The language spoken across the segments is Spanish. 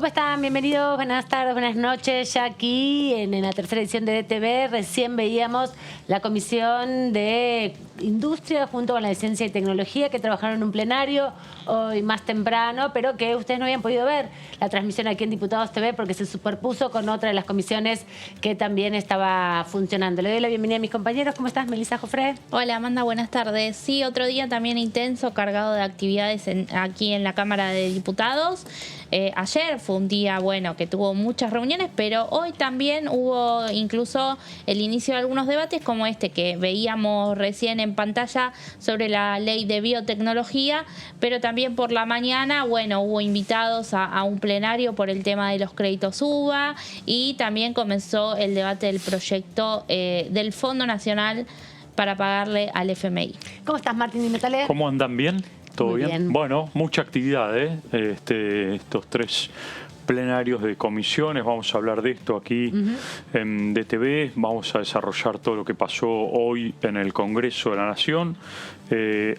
¿Cómo están? Bienvenidos, buenas tardes, buenas noches. Ya aquí en la tercera edición de DTV recién veíamos la Comisión de Industria junto con la de Ciencia y Tecnología que trabajaron en un plenario hoy más temprano, pero que ustedes no habían podido ver la transmisión aquí en Diputados TV porque se superpuso con otra de las comisiones que también estaba funcionando. Le doy la bienvenida a mis compañeros. ¿Cómo estás, Melissa Jofré? Hola, Amanda, buenas tardes. Sí, otro día también intenso, cargado de actividades aquí en la Cámara de Diputados. Ayer fue un día, bueno, que tuvo muchas reuniones, pero hoy también hubo incluso el inicio de algunos debates como este que veíamos recién en pantalla sobre la ley de biotecnología, pero también por la mañana, bueno, hubo invitados a un plenario por el tema de los créditos UVA y también comenzó el debate del proyecto del Fondo Nacional para pagarle al FMI. ¿Cómo estás, Martín y Metale? ¿Cómo andan? ¿Bien? ¿Todo Muy bien? Bueno, mucha actividad, estos tres plenarios de comisiones, vamos a hablar de esto aquí en DTV, vamos a desarrollar todo lo que pasó hoy en el Congreso de la Nación,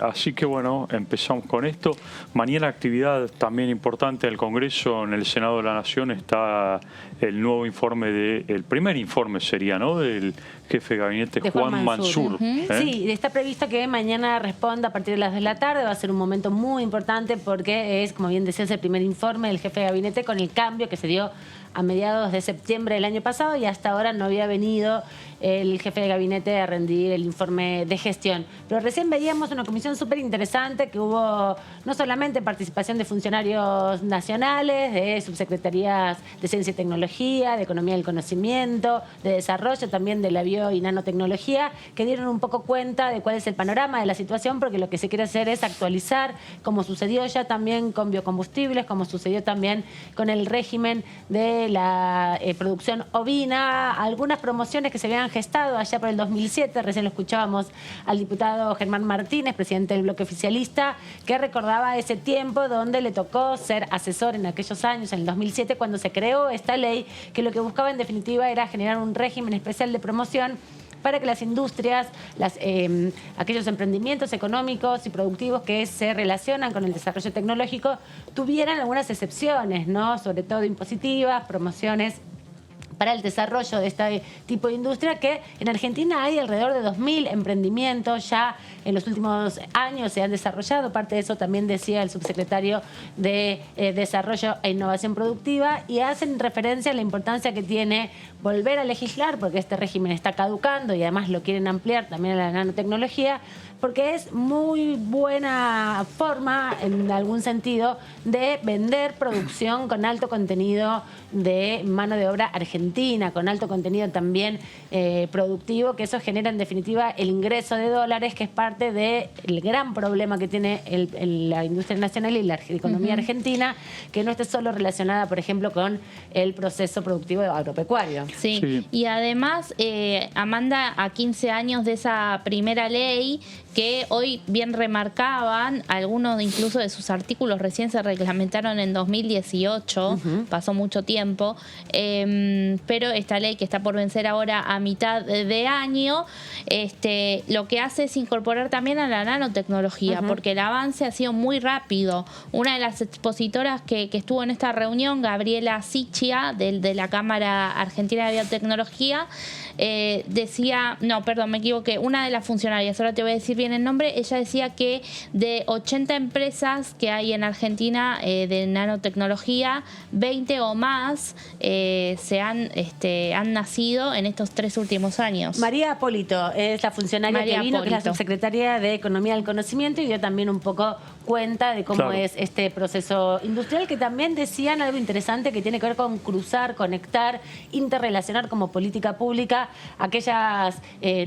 así que bueno, empezamos con esto. Mañana actividad también importante del Congreso, en el Senado de la Nación está el nuevo informe, el primer informe sería, ¿no?, del jefe de gabinete de Juan Mansur. Sí, está previsto que mañana responda a partir de las 2 de la tarde, va a ser un momento muy importante porque es, como bien decías, el primer informe del jefe de gabinete con el cambio que se dio a mediados de septiembre del año pasado y hasta ahora no había venido el jefe de gabinete a rendir el informe de gestión. Pero recién veíamos una comisión súper interesante que hubo no solamente participación de funcionarios nacionales, de subsecretarías de Ciencia y Tecnología, de Economía del Conocimiento, de Desarrollo, también de la bio y nanotecnología, que dieron un poco cuenta de cuál es el panorama de la situación, porque lo que se quiere hacer es actualizar, como sucedió ya también con biocombustibles, como sucedió también con el régimen de la producción ovina, algunas promociones que se habían gestado allá por el 2007, recién lo escuchábamos al diputado Germán Martínez, presidente del bloque oficialista, que recordaba ese tiempo donde le tocó ser asesor en aquellos años, en el 2007, cuando se creó esta ley, que lo que buscaba en definitiva era generar un régimen especial de promoción para que las industrias, aquellos emprendimientos económicos y productivos que se relacionan con el desarrollo tecnológico tuvieran algunas excepciones, ¿no?, sobre todo impositivas, promociones para el desarrollo de este tipo de industria, que en Argentina hay alrededor de 2.000 emprendimientos ya en los últimos años se han desarrollado. Parte de eso también decía el subsecretario de Desarrollo e Innovación Productiva, y hacen referencia a la importancia que tiene volver a legislar, porque este régimen está caducando y además lo quieren ampliar también a la nanotecnología, porque es muy buena forma, en algún sentido, de vender producción con alto contenido de mano de obra argentina, con alto contenido también productivo, que eso genera en definitiva el ingreso de dólares, que es parte del gran problema que tiene la industria nacional y la economía argentina, que no esté solo relacionada, por ejemplo, con el proceso productivo agropecuario. Sí. Y además, Amanda, a 15 años de esa primera ley, que hoy bien remarcaban, algunos incluso de sus artículos recién se reglamentaron en 2018, pasó mucho tiempo, pero esta ley que está por vencer ahora a mitad de año, lo que hace es incorporar también a la nanotecnología, porque el avance ha sido muy rápido. Una de las expositoras que estuvo en esta reunión, Gabriela Sichia, de la Cámara Argentina de Biotecnología, decía, no, perdón, me equivoqué, una de las funcionarias, ahora te voy a decir bien el nombre, ella decía que de 80 empresas que hay en Argentina de nanotecnología, 20 o más han nacido en estos 3 últimos años. María Apólito es la funcionaria que vino, que es la subsecretaria de Economía del Conocimiento, y dio también un poco cuenta de cómo es este proceso industrial, que también decían algo interesante que tiene que ver con cruzar, conectar, interrelacionar como política pública aquellos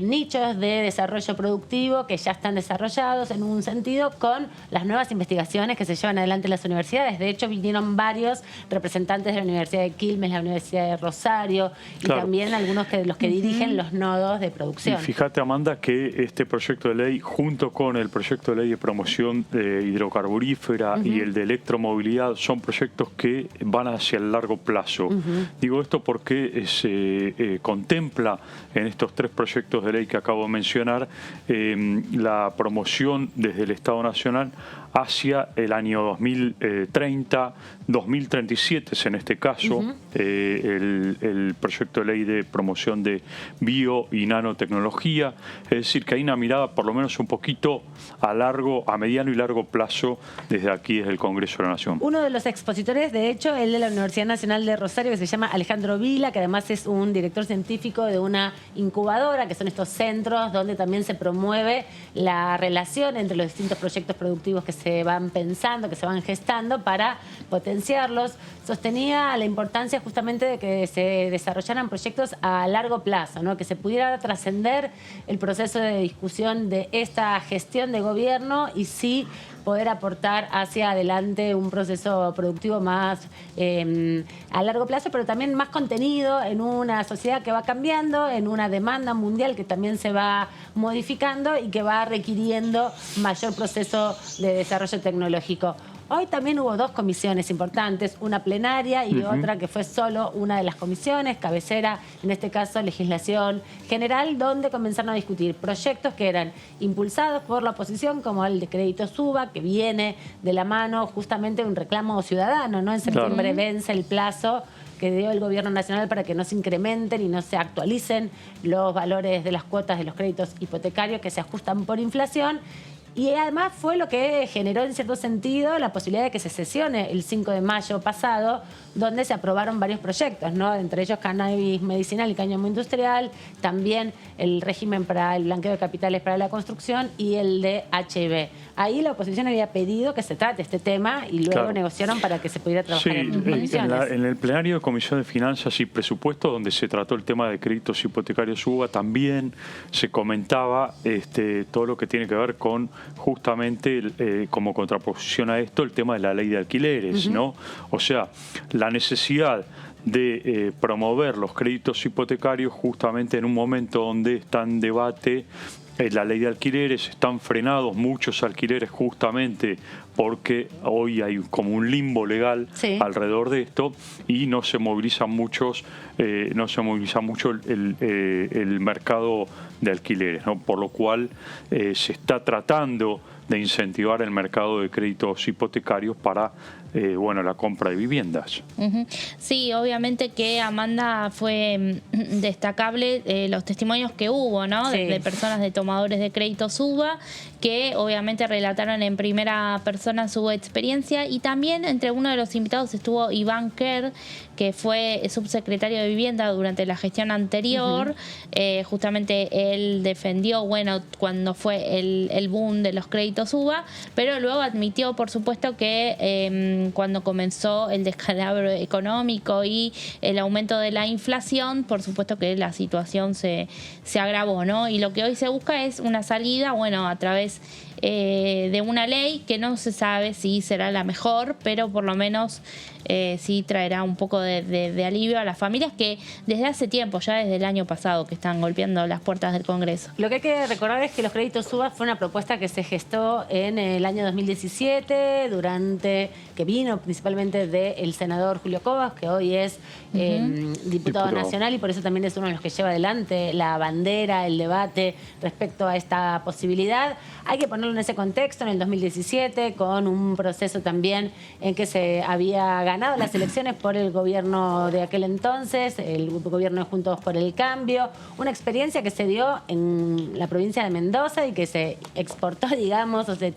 nichos de desarrollo productivo que ya están desarrollados en un sentido con las nuevas investigaciones que se llevan adelante en las universidades. De hecho, vinieron varios representantes de la Universidad de Quilmes, la Universidad de Rosario y también algunos de los que dirigen los nodos de producción. Y fíjate, Amanda, que este proyecto de ley, junto con el proyecto de ley de promoción hidrocarburífera y el de electromovilidad, son proyectos que van hacia el largo plazo. Digo esto porque se contempla contempla en estos 3 proyectos de ley que acabo de mencionar la promoción desde el Estado Nacional hacia el año 2030, 2037 es en este caso, el proyecto de ley de promoción de bio y nanotecnología, es decir, que hay una mirada por lo menos un poquito a mediano y largo plazo desde aquí, desde el Congreso de la Nación. Uno de los expositores, de hecho, el de la Universidad Nacional de Rosario, que se llama Alejandro Vila, que además es un director científico de una incubadora, que son estos centros donde también se promueve la relación entre los distintos proyectos productivos que se van pensando, que se van gestando para potenciarlos. Sostenía la importancia justamente de que se desarrollaran proyectos a largo plazo, ¿no? Que se pudiera trascender el proceso de discusión de esta gestión de gobierno y sí poder aportar hacia adelante un proceso productivo más a largo plazo, pero también más contenido en una sociedad que va cambiando, en una demanda mundial que también se va modificando y que va requiriendo mayor proceso de desarrollo tecnológico. Hoy también hubo 2 comisiones importantes, una plenaria y otra que fue solo una de las comisiones, cabecera, en este caso legislación general, donde comenzaron a discutir proyectos que eran impulsados por la oposición, como el de crédito SUBA, que viene de la mano justamente de un reclamo ciudadano, ¿no? En septiembre vence el plazo que dio el Gobierno Nacional para que no se incrementen y no se actualicen los valores de las cuotas de los créditos hipotecarios que se ajustan por inflación. Y además fue lo que generó en cierto sentido la posibilidad de que se sesione el 5 de mayo pasado, donde se aprobaron varios proyectos, ¿no? Entre ellos cannabis medicinal y cáñamo industrial, también el régimen para el blanqueo de capitales para la construcción y el de HIV. Ahí la oposición había pedido que se trate este tema y luego negociaron para que se pudiera trabajar en comisiones. En el plenario de Comisión de Finanzas y Presupuestos, donde se trató el tema de créditos hipotecarios UBA, también se comentaba todo lo que tiene que ver con justamente como contraposición a esto el tema de la ley de alquileres, ¿no? O sea, la necesidad de promover los créditos hipotecarios justamente en un momento donde está en debate la ley de alquileres, están frenados muchos alquileres justamente porque hoy hay como un limbo legal alrededor de esto y no se moviliza mucho el mercado de alquileres, ¿no? Por lo cual se está tratando de incentivar el mercado de créditos hipotecarios para la compra de viviendas. Sí, obviamente que, Amanda, fue destacable los testimonios que hubo, ¿no? De personas, de tomadores de crédito SUBA, que obviamente relataron en primera persona su experiencia, y también entre uno de los invitados estuvo Iván Kerr, que fue subsecretario de Vivienda durante la gestión anterior. Justamente él defendió, cuando fue el boom de los créditos UBA, pero luego admitió, por supuesto, que cuando comenzó el descalabro económico y el aumento de la inflación, por supuesto que la situación se agravó, ¿no? Y lo que hoy se busca es una salida, a través de una ley que no se sabe si será la mejor, pero por lo menos sí traerá un poco de alivio a las familias que desde hace tiempo, ya desde el año pasado, que están golpeando las puertas del Congreso. Lo que hay que recordar es que los créditos UBA fue una propuesta que se gestó en el año 2017, que vino principalmente del senador Julio Cobas, que hoy es diputado nacional, y por eso también es uno de los que lleva adelante la bandera, el debate respecto a esta posibilidad. Hay que ponerlo en ese contexto, en el 2017, con un proceso también en que se había ganado las elecciones por el gobierno de aquel entonces, el gobierno de Juntos por el Cambio, una experiencia que se dio en la provincia de Mendoza y que se exportó, digamos, se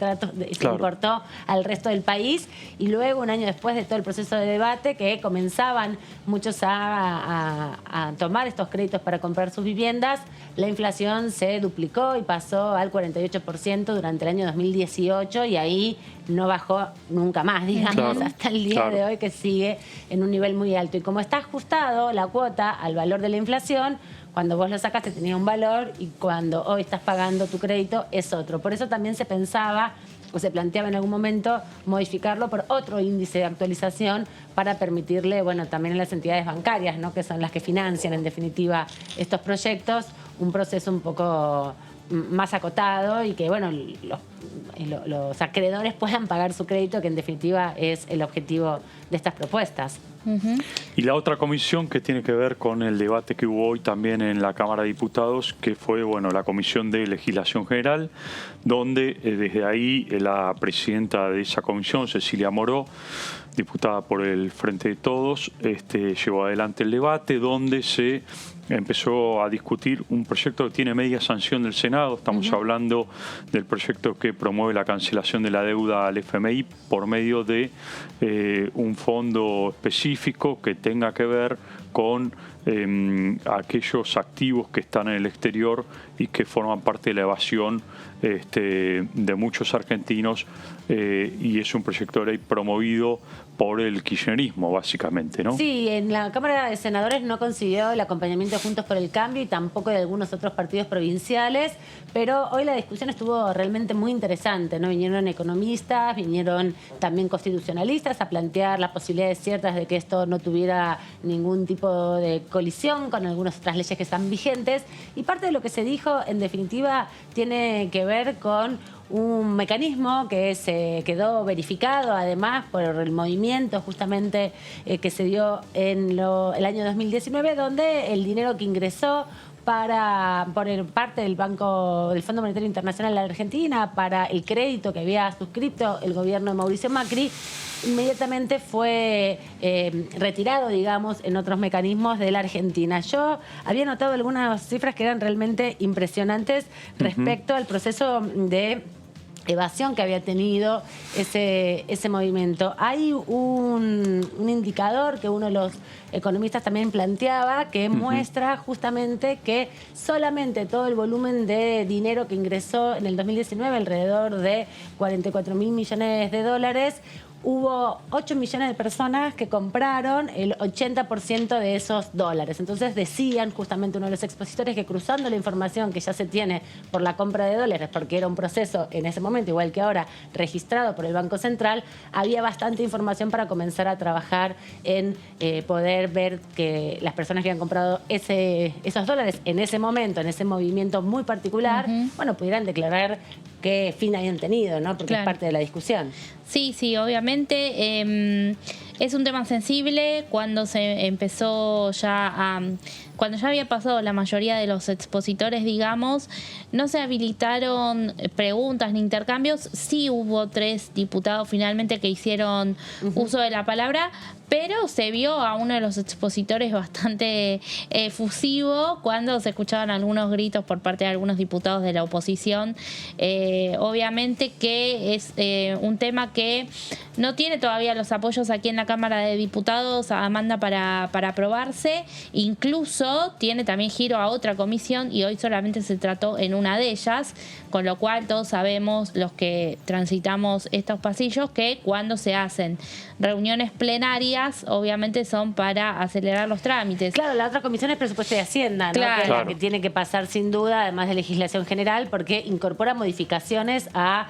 importó al resto del país, y luego, un año después de todo el proceso de debate, que comenzaban muchos a tomar estos créditos para comprar sus viviendas, la inflación se duplicó y pasó al 48% durante el año 2018, y ahí no bajó nunca más, digamos, hasta el día de hoy, que sigue en un nivel muy alto. Y como está ajustado la cuota al valor de la inflación, cuando vos lo sacaste tenía un valor y cuando hoy estás pagando tu crédito es otro. Por eso también se pensaba o se planteaba en algún momento modificarlo por otro índice de actualización para permitirle, también a las entidades bancarias, ¿no?, que son las que financian en definitiva estos proyectos, un proceso un poco más acotado y que los acreedores puedan pagar su crédito, que en definitiva es el objetivo de estas propuestas. Y la otra comisión que tiene que ver con el debate que hubo hoy también en la Cámara de Diputados, que fue la Comisión de Legislación General, donde desde ahí la presidenta de esa comisión, Cecilia Moró, diputada por el Frente de Todos, llevó adelante el debate donde se empezó a discutir un proyecto que tiene media sanción del Senado. Estamos hablando del proyecto que promueve la cancelación de la deuda al FMI por medio de un fondo específico que tenga que ver con aquellos activos que están en el exterior y que forman parte de la evasión de muchos argentinos, y es un proyecto de ley promovido por el kirchnerismo, básicamente, ¿no? Sí, en la Cámara de Senadores no consiguió el acompañamiento de Juntos por el Cambio y tampoco de algunos otros partidos provinciales, pero hoy la discusión estuvo realmente muy interesante, ¿no? Vinieron economistas, vinieron también constitucionalistas a plantear las posibilidades ciertas de que esto no tuviera ningún tipo de colisión con algunas otras leyes que están vigentes, y parte de lo que se dijo, en definitiva, tiene que ver con un mecanismo que se quedó verificado además por el movimiento justamente que se dio en el año 2019, donde el dinero que ingresó por parte del Fondo Monetario Internacional de la Argentina para el crédito que había suscrito el gobierno de Mauricio Macri, inmediatamente fue retirado, digamos, en otros mecanismos de la Argentina. Yo había notado algunas cifras que eran realmente impresionantes respecto al proceso de evasión que había tenido ese movimiento. Hay un indicador que uno de los economistas también planteaba que muestra justamente que solamente todo el volumen de dinero que ingresó en el 2019, alrededor de 44.000 millones de dólares, hubo 8 millones de personas que compraron el 80% de esos dólares. Entonces decían justamente uno de los expositores que cruzando la información que ya se tiene por la compra de dólares, porque era un proceso en ese momento, igual que ahora, registrado por el Banco Central, había bastante información para comenzar a trabajar en poder ver que las personas que habían comprado esos dólares en ese momento, en ese movimiento muy particular, bueno, pudieran declarar qué fin habían tenido, ¿no? Porque es parte de la discusión. Sí, obviamente es un tema sensible. Cuando se empezó cuando ya había pasado la mayoría de los expositores, digamos, no se habilitaron preguntas ni intercambios. Sí hubo 3 diputados finalmente que hicieron uso de la palabra, pero se vio a uno de los expositores bastante efusivo cuando se escuchaban algunos gritos por parte de algunos diputados de la oposición. Obviamente que es un tema que no tiene todavía los apoyos aquí en la Cámara de Diputados, Amanda, para aprobarse. Incluso tiene también giro a otra comisión y hoy solamente se trató en una de ellas, con lo cual todos sabemos, los que transitamos estos pasillos, que cuando se hacen reuniones plenarias, obviamente son para acelerar los trámites. Claro, la otra comisión es Presupuesto de Hacienda, ¿no? Claro. Que es la que tiene que pasar sin duda, además de legislación general, porque incorpora modificaciones a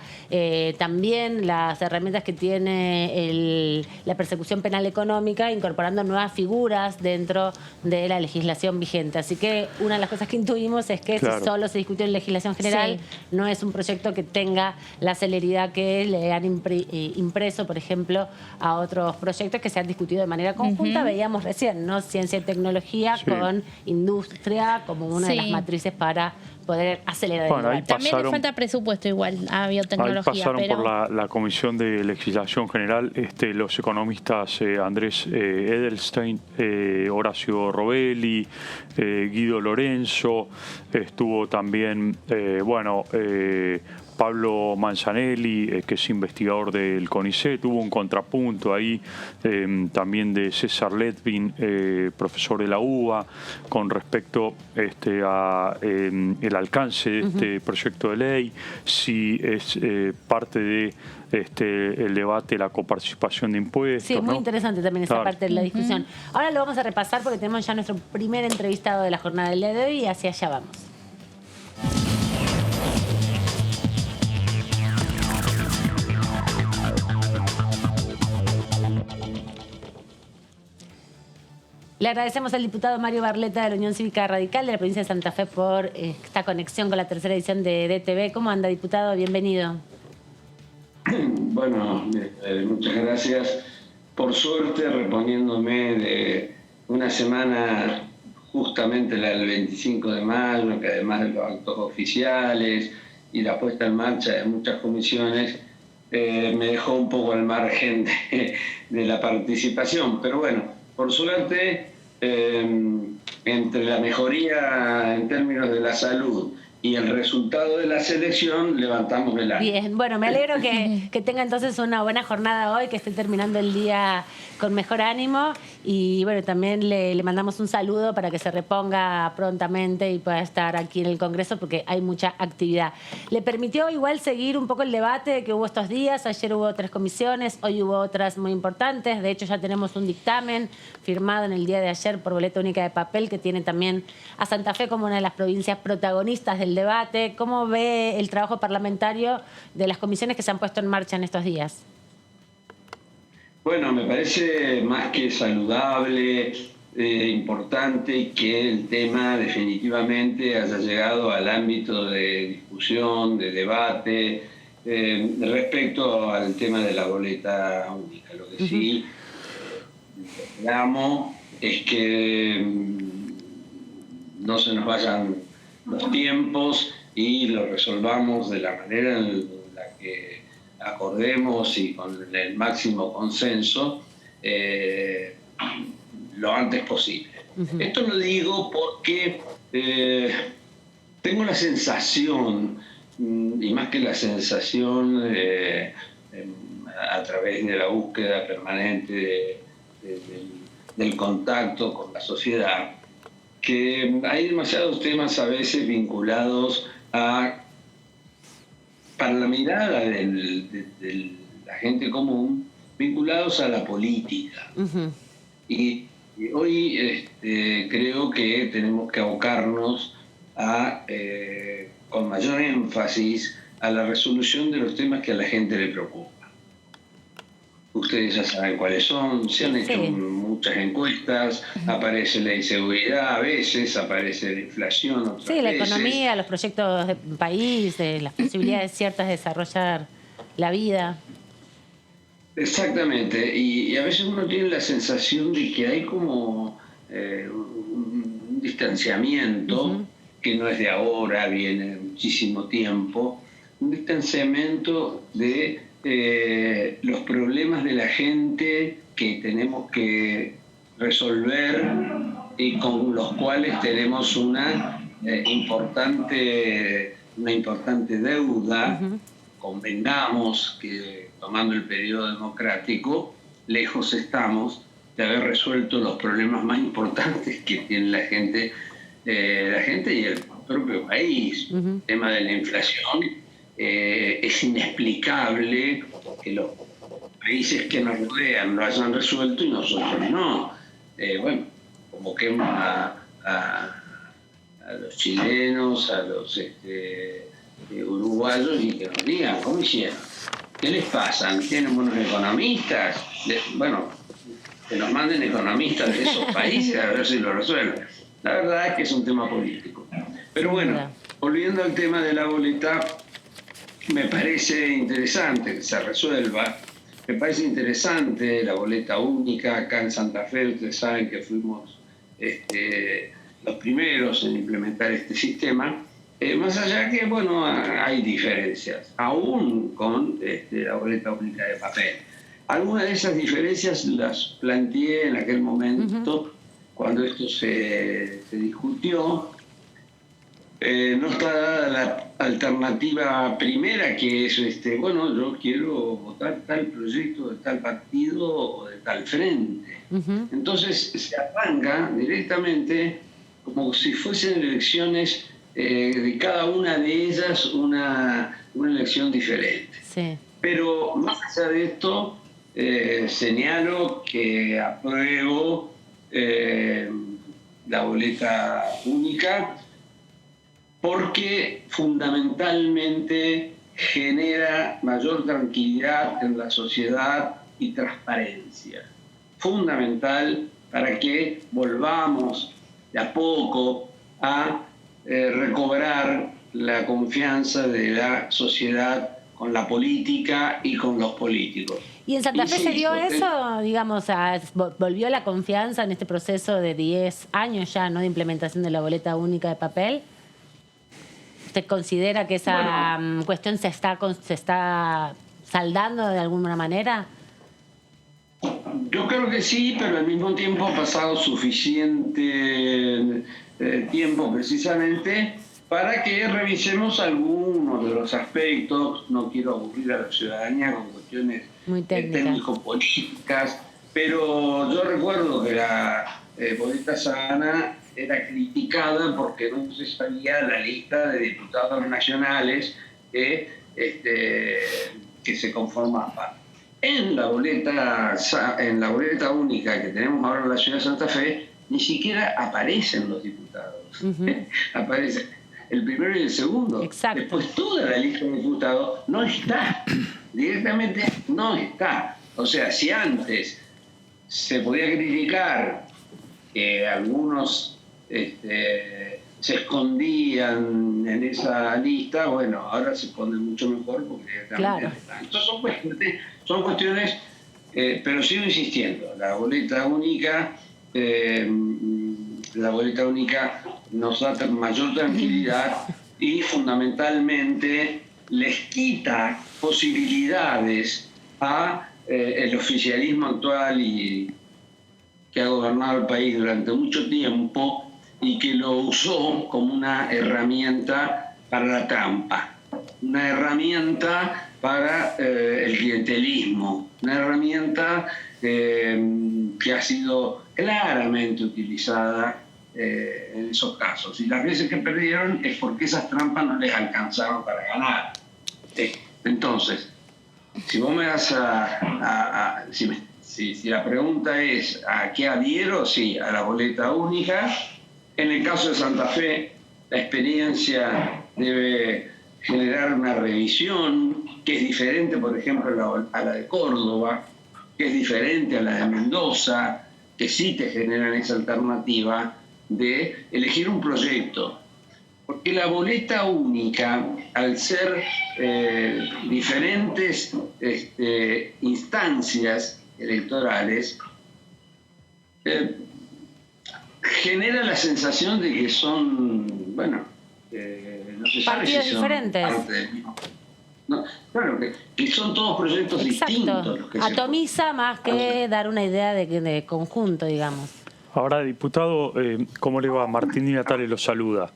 también las herramientas que tiene la persecución penal económica, incorporando nuevas figuras dentro de la legislación vigente. Así que una de las cosas que intuimos es que si solo se discutió en legislación general, no es un proyecto que tenga la celeridad que le han impreso, por ejemplo, a otros proyectos que se han discutido de manera conjunta. Veíamos recién, ¿no? Ciencia y tecnología con industria como una de las matrices para poder acelerar el debate. También le falta presupuesto igual a biotecnología. Ahí pasaron por la Comisión de Legislación General los economistas Andrés Edelstein, Horacio Robelli, Guido Lorenzo, estuvo también, Pablo Manzanelli, que es investigador del CONICET. Hubo un contrapunto ahí también de César Letvin, profesor de la UBA, con respecto a el alcance de este proyecto de ley, si es parte de el debate, la coparticipación de impuestos. Sí, es muy ¿no? interesante también esa parte de la discusión. Ahora lo vamos a repasar porque tenemos ya nuestro primer entrevistado de la jornada del día de hoy y hacia allá vamos. Le agradecemos al diputado Mario Barletta de la Unión Cívica Radical de la provincia de Santa Fe por esta conexión con la tercera edición de DTV. ¿Cómo anda, diputado? Bienvenido. Bueno, muchas gracias. por suerte, reponiéndome de una semana, justamente la del 25 de mayo, que además de los actos oficiales y la puesta en marcha de muchas comisiones, me dejó un poco al margen de la participación. Pero bueno, por suerte, entre la mejoría en términos de la salud y el resultado de la selección, levantamos el ánimo. Bien, bueno, me alegro que tenga entonces una buena jornada hoy, que esté terminando el día con mejor ánimo, y bueno, también le mandamos un saludo para que se reponga prontamente y pueda estar aquí en el Congreso, porque hay mucha actividad. ¿Le permitió igual seguir un poco el debate que hubo estos días? Ayer hubo 3 comisiones, hoy hubo otras muy importantes. De hecho, ya tenemos un dictamen firmado en el día de ayer por Boleta Única de Papel, que tiene también a Santa Fe como una de las provincias protagonistas del debate. ¿Cómo ve el trabajo parlamentario de las comisiones que se han puesto en marcha en estos días? Bueno, me parece más que saludable, importante que el tema definitivamente haya llegado al ámbito de discusión, de debate, respecto al tema de la boleta única. Lo que sí esperamos es que no se nos vayan los tiempos y lo resolvamos de la manera en la que acordemos y con el máximo consenso lo antes posible. Esto lo digo porque tengo la sensación, y más que la sensación, a través de la búsqueda permanente del contacto con la sociedad, que hay demasiados temas a veces vinculados para la mirada de la gente común, vinculados a la política. Y hoy creo que tenemos que abocarnos con mayor énfasis a la resolución de los temas que a la gente le preocupan. Ustedes ya saben cuáles son, se han hecho muchas encuestas, aparece la inseguridad a veces, aparece la inflación otras veces. La economía, los proyectos de país, las posibilidades ciertas de desarrollar la vida. Exactamente, y a veces uno tiene la sensación de que hay como un distanciamiento, que no es de ahora, viene de muchísimo tiempo, un distanciamiento de los problemas de la gente que tenemos que resolver y con los cuales tenemos una importante deuda. Convengamos que, tomando el periodo democrático, lejos estamos de haber resuelto los problemas más importantes que tiene la gente y el propio país. El tema de la inflación, es inexplicable que los países que nos rodean lo hayan resuelto y nosotros no. Bueno, convoquemos a los chilenos, a los uruguayos, y que nos digan cómo hicieron, qué les pasa, tienen buenos economistas, bueno, que nos manden economistas de esos países a ver si lo resuelven. La verdad es que es un tema político. Pero bueno, volviendo al tema de la boleta, me parece interesante que se resuelva. Me parece interesante la boleta única. Acá en Santa Fe, ustedes saben que fuimos los primeros en implementar este sistema. Más allá que, bueno, hay diferencias, aún con la boleta única de papel. Algunas de esas diferencias las planteé en aquel momento, cuando esto se discutió. No está dada la alternativa primera, que es, bueno, yo quiero votar tal proyecto de tal partido o de tal frente. Entonces se arranca directamente como si fuesen elecciones, de cada una de ellas una elección diferente. Pero más allá de esto, señalo que apruebo la boleta única, porque fundamentalmente genera mayor tranquilidad en la sociedad y transparencia. Fundamental para que volvamos de a poco a recobrar la confianza de la sociedad con la política y con los políticos. ¿Y en Santa Fe se dio Insisto, eso? Digamos, ¿volvió la confianza en este proceso de 10 años ya, ¿no?, de implementación de la boleta única de papel? ¿Usted considera que esa cuestión se está saldando de alguna manera? Yo creo que sí, pero al mismo tiempo ha pasado suficiente tiempo precisamente para que revisemos algunos de los aspectos. No quiero aburrir a la ciudadanía con cuestiones técnico-políticas, pero yo recuerdo que la boleta Sabana era criticada porque no se sabía la lista de diputados nacionales que se conformaban. En la boleta única que tenemos ahora en la ciudad de Santa Fe, ni siquiera aparecen los diputados. Aparecen el primero y el segundo. Exacto. Después toda la lista de diputados no está. Directamente no está. O sea, si antes se podía criticar que algunos se escondían en esa lista, bueno, ahora se ponen mucho mejor porque directamente no están. Entonces son cuestiones, pero sigo insistiendo, la boleta única nos da mayor tranquilidad y fundamentalmente les quita posibilidades a el oficialismo actual y que ha gobernado el país durante mucho tiempo y que lo usó como una herramienta para la trampa, una herramienta para el clientelismo, una herramienta que ha sido claramente utilizada en esos casos. Y las veces que perdieron es porque esas trampas no les alcanzaron para ganar. Entonces, si vos me das si la pregunta es ¿a qué adhiero? Sí, a la boleta única. En el caso de Santa Fe, la experiencia debe generar una revisión que es diferente, por ejemplo, a la de Córdoba, que es diferente a la de Mendoza, que sí te generan esa alternativa de elegir un proyecto. Porque la boleta única, al ser diferentes instancias electorales, genera la sensación de que son, no se sabe partidos si son diferentes. Parte del mismo. No, claro, que son todos proyectos distintos. Los que atomiza más que dar una idea de conjunto, digamos. Ahora, diputado, ¿cómo le va? Martín Di Natale lo saluda.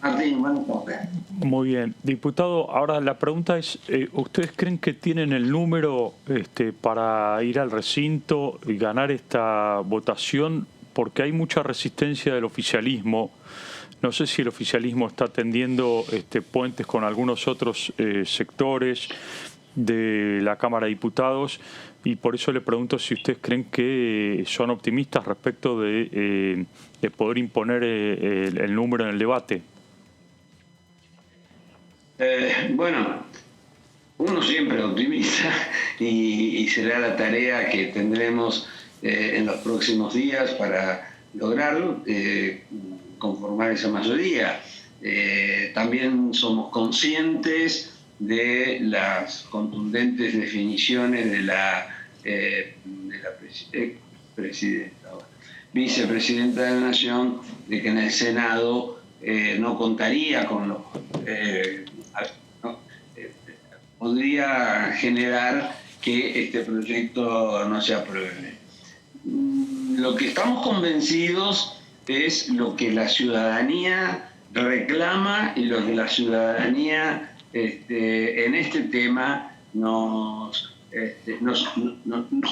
Martín, buenas tardes. Muy bien. Diputado, ahora la pregunta es, ¿ustedes creen que tienen el número para ir al recinto y ganar esta votación? Porque hay mucha resistencia del oficialismo. No sé si el oficialismo está tendiendo puentes con algunos otros sectores de la Cámara de Diputados y por eso le pregunto si ustedes creen que son optimistas respecto de poder imponer el número en el debate. Uno siempre es optimista y será la tarea que tendremos en los próximos días para lograrlo, conformar esa mayoría. También somos conscientes de las contundentes definiciones de la vicepresidenta de la Nación, de que en el Senado no contaría con los... podría generar que este proyecto no se apruebe. Lo que estamos convencidos es lo que la ciudadanía reclama y lo que la ciudadanía en este tema nos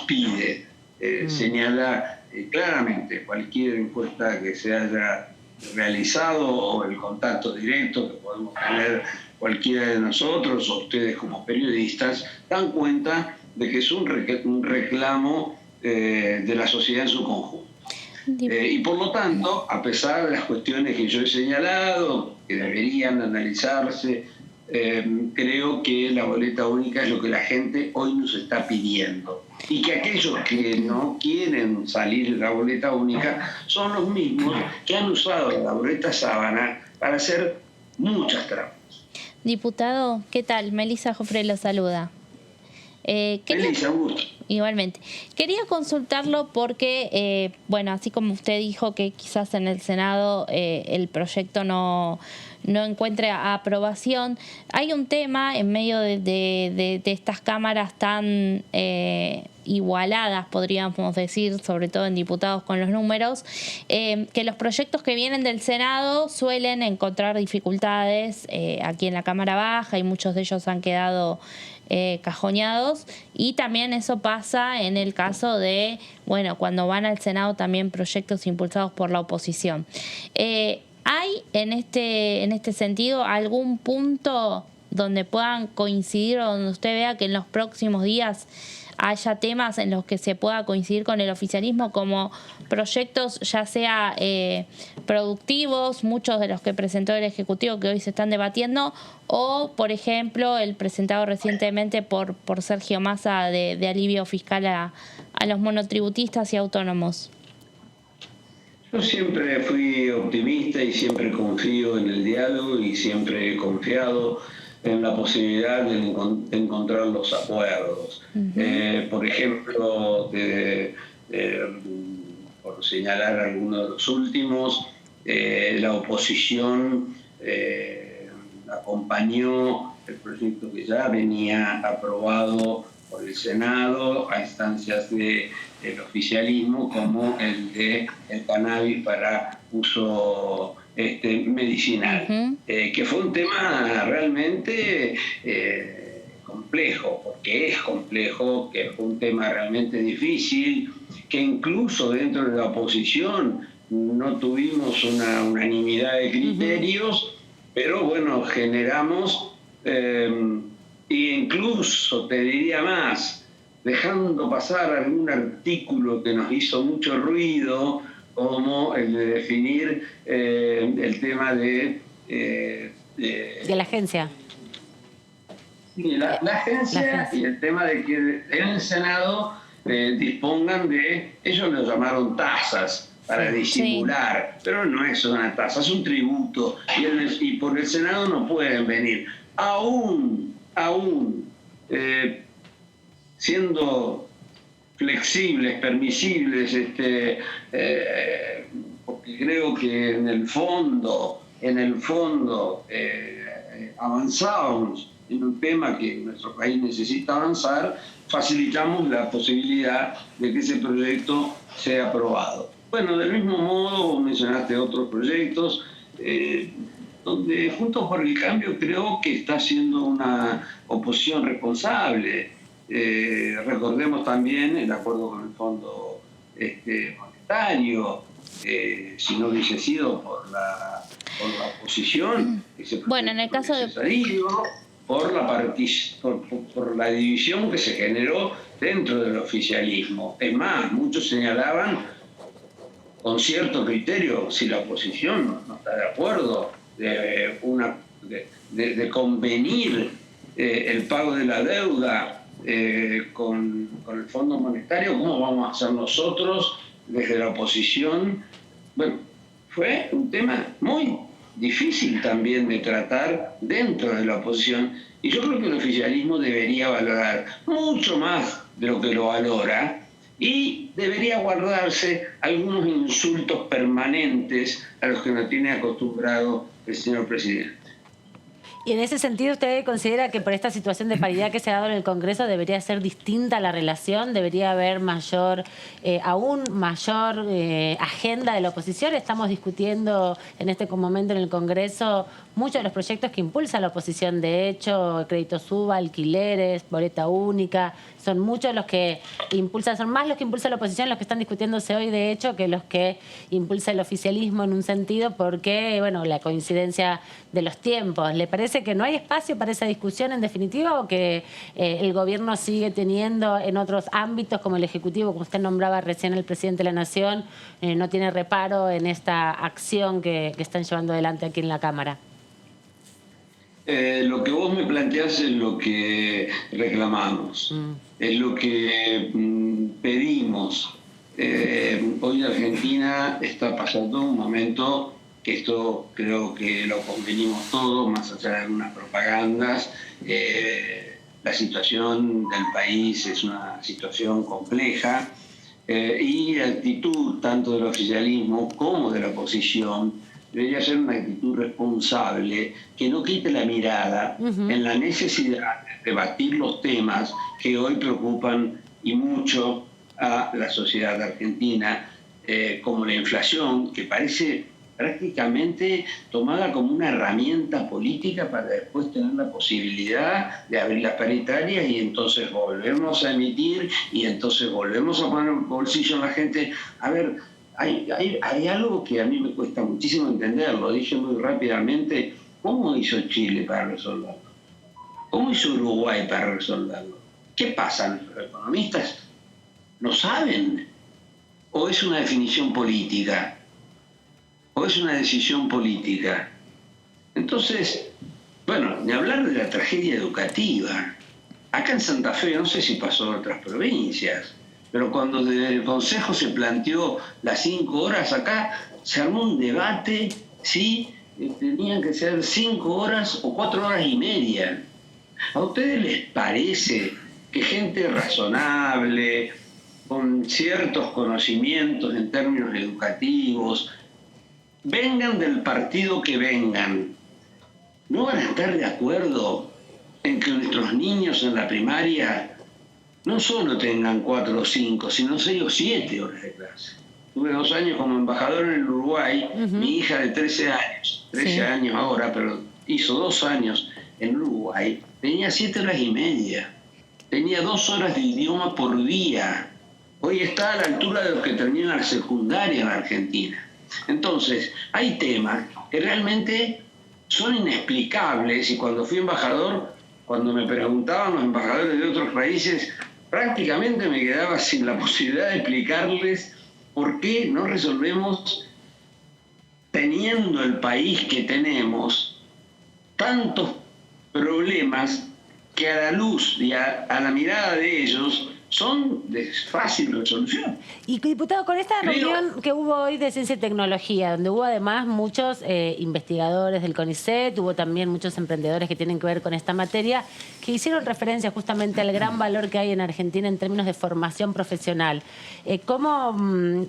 pide. Señala claramente cualquier encuesta que se haya realizado o el contacto directo que podemos tener cualquiera de nosotros o ustedes como periodistas, dan cuenta de que es un reclamo de la sociedad en su conjunto. Y por lo tanto, a pesar de las cuestiones que yo he señalado, que deberían analizarse, creo que la boleta única es lo que la gente hoy nos está pidiendo. Y que aquellos que no quieren salir de la boleta única son los mismos que han usado la boleta Sábana para hacer muchas trampas. Diputado, ¿qué tal? Melissa Jofre lo saluda. Melissa, gusto. Igualmente. Quería consultarlo porque, bueno, así como usted dijo que quizás en el Senado el proyecto no encuentre aprobación, hay un tema en medio de estas cámaras tan igualadas, podríamos decir, sobre todo en diputados con los números, que los proyectos que vienen del Senado suelen encontrar dificultades aquí en la Cámara Baja y muchos de ellos han quedado cajoneados, y también eso pasa en el caso de, bueno, cuando van al Senado también proyectos impulsados por la oposición. ¿Hay en este sentido algún punto donde puedan coincidir o donde usted vea que en los próximos días haya temas en los que se pueda coincidir con el oficialismo, como proyectos ya sea productivos, muchos de los que presentó el Ejecutivo que hoy se están debatiendo, o por ejemplo el presentado recientemente por Sergio Massa de alivio fiscal a los monotributistas y autónomos? Yo siempre fui optimista y siempre confío en el diálogo y siempre he confiado en la posibilidad de encontrar los acuerdos. Por ejemplo, por señalar algunos de los últimos, la oposición acompañó el proyecto que ya venía aprobado por el Senado a instancias del oficialismo, como el de el cannabis para uso medicinal, que fue un tema realmente complejo, porque es complejo, que fue un tema realmente difícil, que incluso dentro de la oposición no tuvimos una unanimidad de criterios, pero bueno, generamos, e incluso te diría más, dejando pasar algún artículo que nos hizo mucho ruido, como el de definir el tema de la agencia. La agencia y el tema de que en el Senado dispongan de, ellos lo llamaron tasas para disimular, pero no es una tasa, es un tributo, y por el Senado no pueden venir, aún siendo flexibles, permisibles, porque creo que en el fondo avanzábamos en un tema que nuestro país necesita avanzar, facilitamos la posibilidad de que ese proyecto sea aprobado. Bueno, del mismo modo mencionaste otros proyectos, donde Juntos por el Cambio creo que está haciendo una oposición responsable. Recordemos también el acuerdo con el Fondo Monetario, si no hubiese sido por la oposición, bueno, en el caso de por la división que se generó dentro del oficialismo. Es más, muchos señalaban con cierto criterio, si la oposición no está de acuerdo, de convenir el pago de la deuda con el Fondo Monetario, ¿cómo vamos a hacer nosotros desde la oposición? Bueno, fue un tema muy difícil también de tratar dentro de la oposición, y yo creo que el oficialismo debería valorar mucho más de lo que lo valora, y debería guardarse algunos insultos permanentes a los que nos tiene acostumbrado el señor presidente. Y en ese sentido, ¿usted considera que por esta situación de paridad que se ha dado en el Congreso debería ser distinta la relación? ¿Debería haber aún mayor agenda de la oposición? Estamos discutiendo en este momento en el Congreso muchos de los proyectos que impulsa la oposición. De hecho, crédito suba, alquileres, boleta única, son muchos los que impulsan, son más los que impulsa la oposición los que están discutiéndose hoy, de hecho, que los que impulsa el oficialismo en un sentido, porque, bueno, la coincidencia de los tiempos. ¿Le parece que no hay espacio para esa discusión en definitiva, o que el gobierno sigue teniendo en otros ámbitos, como el Ejecutivo, como usted nombraba recién el presidente de la Nación, no tiene reparo en esta acción que están llevando adelante aquí en la Cámara? Lo que vos me planteás es lo que reclamamos, es lo que pedimos. Hoy Argentina está pasando un momento que esto creo que lo convenimos todos, más allá de algunas propagandas. La situación del país es una situación compleja y la actitud tanto del oficialismo como de la oposición debería ser una actitud responsable que no quite la mirada en la necesidad de debatir los temas que hoy preocupan y mucho a la sociedad argentina, como la inflación, que parece prácticamente tomada como una herramienta política para después tener la posibilidad de abrir las paritarias y entonces volvemos a emitir y entonces volvemos a poner un bolsillo en la gente. A ver, hay algo que a mí me cuesta muchísimo entender, lo dije muy rápidamente. ¿Cómo hizo Chile para resolverlo? ¿Cómo hizo Uruguay para resolverlo? ¿Qué pasa? ¿Los economistas no saben? ¿O es una definición política? ¿O es una decisión política? Entonces, bueno, ni hablar de la tragedia educativa. Acá en Santa Fe, no sé si pasó en otras provincias, pero cuando desde el Consejo se planteó las 5 horas, acá se armó un debate si tenían que ser 5 horas o 4 horas y media. ¿A ustedes les parece que gente razonable, con ciertos conocimientos en términos educativos, vengan del partido que vengan, no van a estar de acuerdo en que nuestros niños en la primaria no solo tengan 4 o 5, sino 6 o 7 horas de clase? Tuve 2 años como embajador en el Uruguay, mi hija de 13 años ahora, pero hizo 2 años en Uruguay, tenía 7 horas y media, tenía 2 horas de idioma por día. Hoy está a la altura de los que terminan la secundaria en Argentina. Entonces, hay temas que realmente son inexplicables y cuando fui embajador, cuando me preguntaban los embajadores de otros países, prácticamente me quedaba sin la posibilidad de explicarles por qué no resolvemos, teniendo el país que tenemos, tantos problemas que a la luz y a la mirada de ellos son de fácil resolución. Y diputado, con esta reunión que hubo hoy de Ciencia y Tecnología, donde hubo además muchos investigadores del CONICET, hubo también muchos emprendedores que tienen que ver con esta materia, que hicieron referencia justamente al gran valor que hay en Argentina en términos de formación profesional. ¿Cómo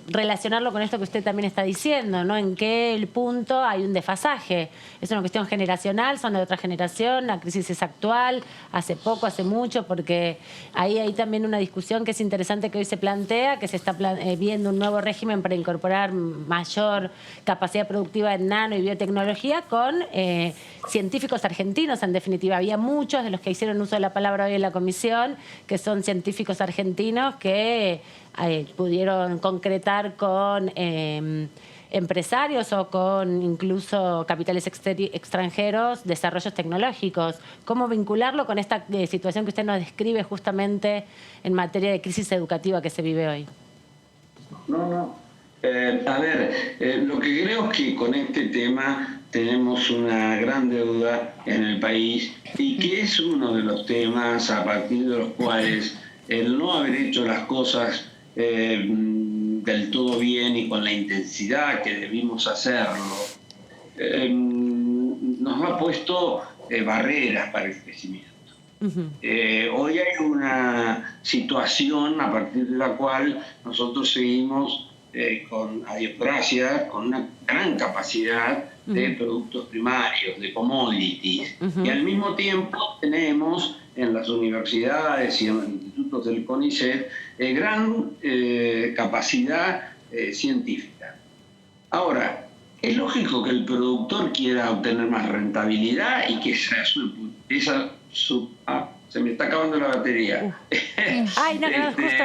relacionarlo con esto que usted también está diciendo, ¿no? ¿En qué punto hay un desfasaje? ¿Es una cuestión generacional? ¿Son de otra generación? ¿La crisis es actual? ¿Hace poco? ¿Hace mucho? Porque ahí hay también una discusión que es interesante que hoy se plantea, que se está viendo un nuevo régimen para incorporar mayor capacidad productiva en nano y biotecnología con científicos argentinos, en definitiva. Había muchos de los que hicieron uso de la palabra hoy en la comisión, que son científicos argentinos que pudieron concretar con empresarios o con incluso capitales extranjeros desarrollos tecnológicos. ¿Cómo vincularlo con esta situación que usted nos describe justamente en materia de crisis educativa que se vive hoy? A ver, lo que creo es que con este tema tenemos una gran deuda en el país y que es uno de los temas a partir de los cuales el no haber hecho las cosas del todo bien y con la intensidad que debimos hacerlo, nos ha puesto barreras para el crecimiento. Hoy hay una situación a partir de la cual nosotros seguimos con adiosprasia, con una gran capacidad de productos primarios, de commodities, y al mismo tiempo tenemos en las universidades y en los institutos del CONICET gran capacidad científica. Ahora, es lógico que el productor quiera obtener más rentabilidad y que se me está acabando la batería. Ay, no, justo.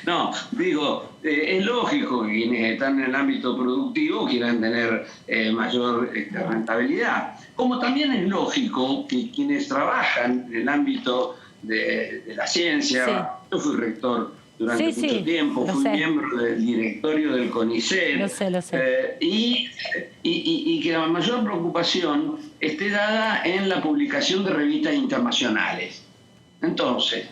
No, digo, es lógico que quienes están en el ámbito productivo quieran tener mayor rentabilidad. Como también es lógico que quienes trabajan en el ámbito de la ciencia, sí. Yo fui rector durante mucho tiempo, fui miembro del directorio del CONICET, lo sé. Y que la mayor preocupación esté dada en la publicación de revistas internacionales. Entonces,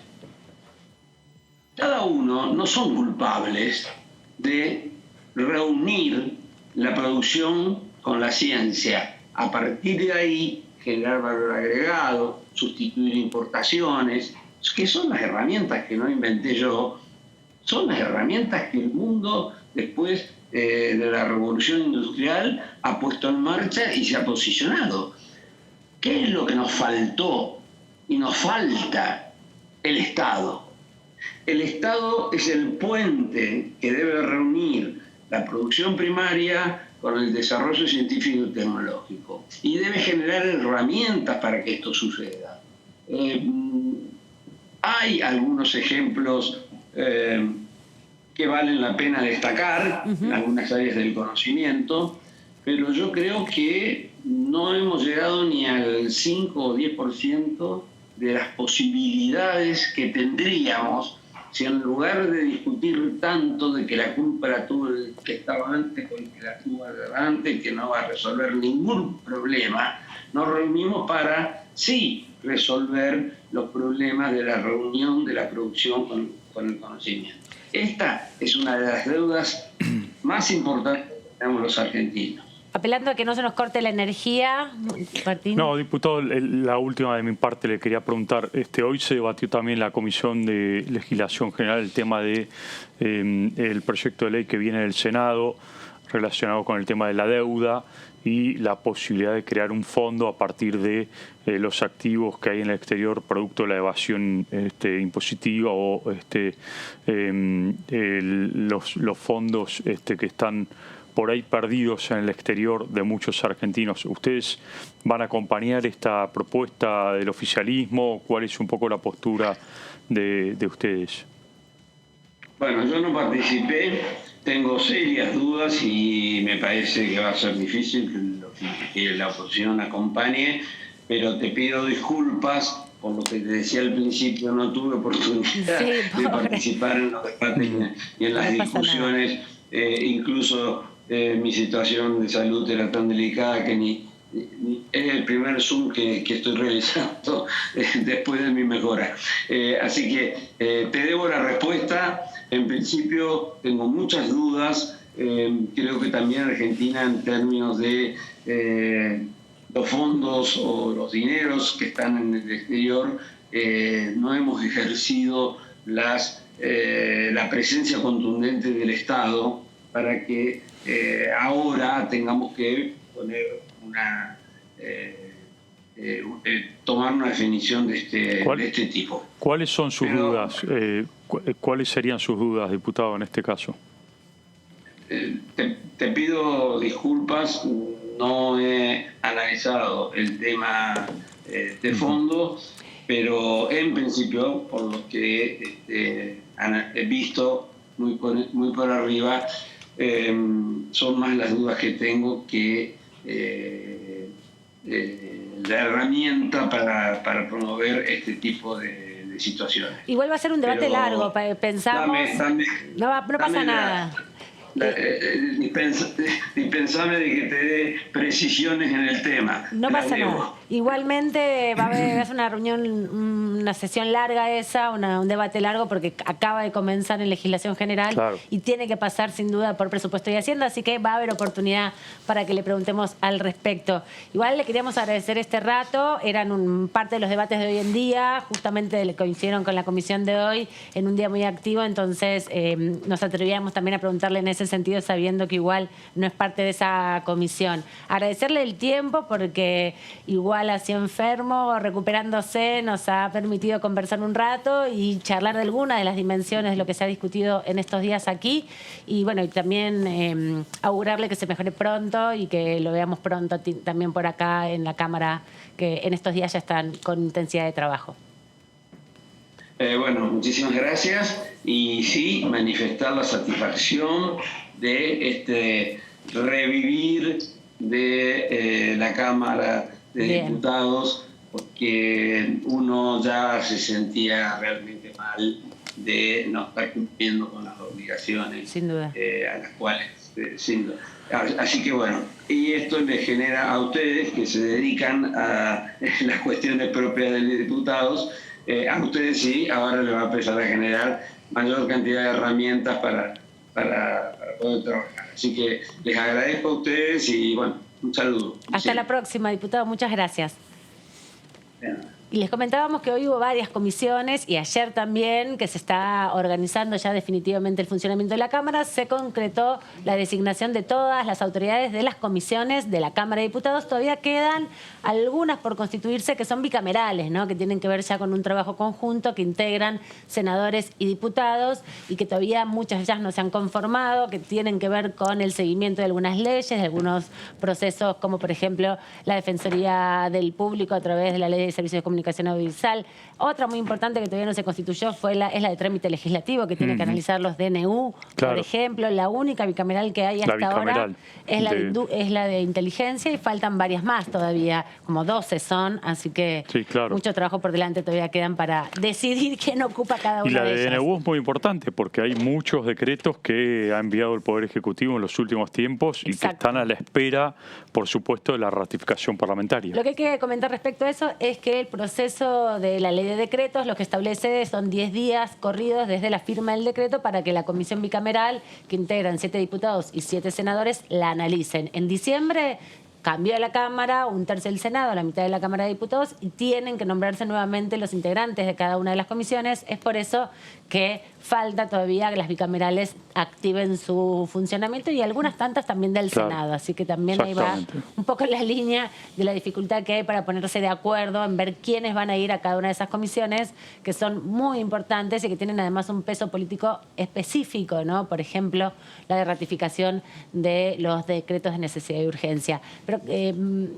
cada uno no son culpables de reunir la producción con la ciencia. A partir de ahí, generar valor agregado, sustituir importaciones, que son las herramientas que no inventé yo, son las herramientas que el mundo después de la revolución industrial ha puesto en marcha y se ha posicionado. ¿Qué es lo que nos faltó y nos falta? El Estado. El Estado es el puente que debe reunir la producción primaria con el desarrollo científico y tecnológico y debe generar herramientas para que esto suceda. Hay algunos ejemplos que valen la pena destacar en algunas áreas del conocimiento, pero yo creo que no hemos llegado ni al 5 o 10% de las posibilidades que tendríamos si en lugar de discutir tanto de que la culpa la tuvo el que estaba antes o el que la tuvo antes, que no va a resolver ningún problema, nos reunimos para sí resolver los problemas de la reunión de la producción con el conocimiento. Esta es una de las deudas más importantes que tenemos los argentinos. Apelando a que no se nos corte la energía, Martín. No, diputado, la última de mi parte le quería preguntar. Hoy se debatió también en la Comisión de Legislación General el tema de el proyecto de ley que viene del Senado relacionado con el tema de la deuda y la posibilidad de crear un fondo a partir de los activos que hay en el exterior producto de la evasión impositiva o los fondos que están por ahí perdidos en el exterior de muchos argentinos. ¿Ustedes van a acompañar esta propuesta del oficialismo? ¿Cuál es un poco la postura de ustedes? Bueno, yo no participé, tengo serias dudas y me parece que va a ser difícil que la oposición acompañe, pero te pido disculpas por lo que te decía al principio, no tuve oportunidad de participar en los debates y en las discusiones, incluso mi situación de salud era tan delicada que ni es el primer Zoom que estoy realizando después de mi mejora. Así que te debo la respuesta. En principio tengo muchas dudas. Creo que también Argentina, en términos de los fondos o los dineros que están en el exterior, no hemos ejercido la presencia contundente del Estado para que ahora tengamos que poner tomar una definición de este tipo. ¿Cuáles son sus dudas? ¿Cuáles serían sus dudas, diputado, en este caso? Te pido disculpas, no he analizado el tema de fondo, pero en principio, por lo que he visto muy por arriba, son más las dudas que tengo que la herramienta para promover este tipo de situaciones. Igual va a ser un debate largo, pensamos. No pasa nada. Ni pensame de que te dé precisiones en el tema. No pasa nada. Igualmente va a ser una reunión, una sesión larga un debate largo porque acaba de comenzar en legislación general, claro, y tiene que pasar sin duda por presupuesto y Hacienda, así que va a haber oportunidad para que le preguntemos al respecto. Igual le queríamos agradecer este rato, eran parte de los debates de hoy en día, justamente coincidieron con la comisión de hoy en un día muy activo, entonces nos atrevíamos también a preguntarle en ese sentido, sabiendo que igual no es parte de esa comisión. Agradecerle el tiempo porque igual así enfermo, recuperándose, nos ha permitido conversar un rato y charlar de alguna de las dimensiones de lo que se ha discutido en estos días aquí y bueno, y también augurarle que se mejore pronto y que lo veamos pronto también por acá en la Cámara, que en estos días ya están con intensidad de trabajo. Bueno, muchísimas gracias y sí, manifestar la satisfacción de revivir de la Cámara de Diputados, porque uno ya se sentía realmente mal de no estar cumpliendo con las obligaciones, sin duda, a las cuales, sin duda. Así que bueno, y esto les genera a ustedes que se dedican a las cuestiones propias de los diputados, a ustedes sí, ahora les va a empezar a generar mayor cantidad de herramientas para poder trabajar. Así que les agradezco a ustedes y bueno, un saludo. Hasta la próxima, diputado. Muchas gracias. Bien. Y les comentábamos que hoy hubo varias comisiones y ayer también, que se está organizando ya definitivamente el funcionamiento de la Cámara, se concretó la designación de todas las autoridades de las comisiones de la Cámara de Diputados. Todavía quedan algunas por constituirse que son bicamerales, ¿no? Que tienen que ver ya con un trabajo conjunto que integran senadores y diputados y que todavía muchas de ellas no se han conformado, que tienen que ver con el seguimiento de algunas leyes, de algunos procesos como por ejemplo la Defensoría del Público a través de la Ley de Servicios de Comunicación Audiovisual. Otra muy importante que todavía no se constituyó es la de trámite legislativo, que tiene que analizar los DNU, claro. Por ejemplo. La única bicameral que hay hasta ahora es la de inteligencia y faltan varias más todavía, como 12 son, así que sí, claro. Mucho trabajo por delante todavía quedan para decidir quién ocupa cada una y la de ellas. DNU es muy importante porque hay muchos decretos que ha enviado el Poder Ejecutivo en los últimos tiempos. Exacto. Y que están a la espera, por supuesto, de la ratificación parlamentaria. Lo que hay que comentar respecto a eso es que el proceso de la ley de decretos lo que establece son 10 días corridos desde la firma del decreto para que la comisión bicameral, que integran 7 diputados y 7 senadores, la analicen. En diciembre cambió la Cámara, un tercio del Senado, la mitad de la Cámara de Diputados, y tienen que nombrarse nuevamente los integrantes de cada una de las comisiones. Es por eso que falta todavía que las bicamerales activen su funcionamiento y algunas tantas también del Senado. Así que también ahí va un poco la línea de la dificultad que hay para ponerse de acuerdo en ver quiénes van a ir a cada una de esas comisiones, que son muy importantes y que tienen además un peso político específico, ¿no? Por ejemplo, la de ratificación de los decretos de necesidad y urgencia. Pero,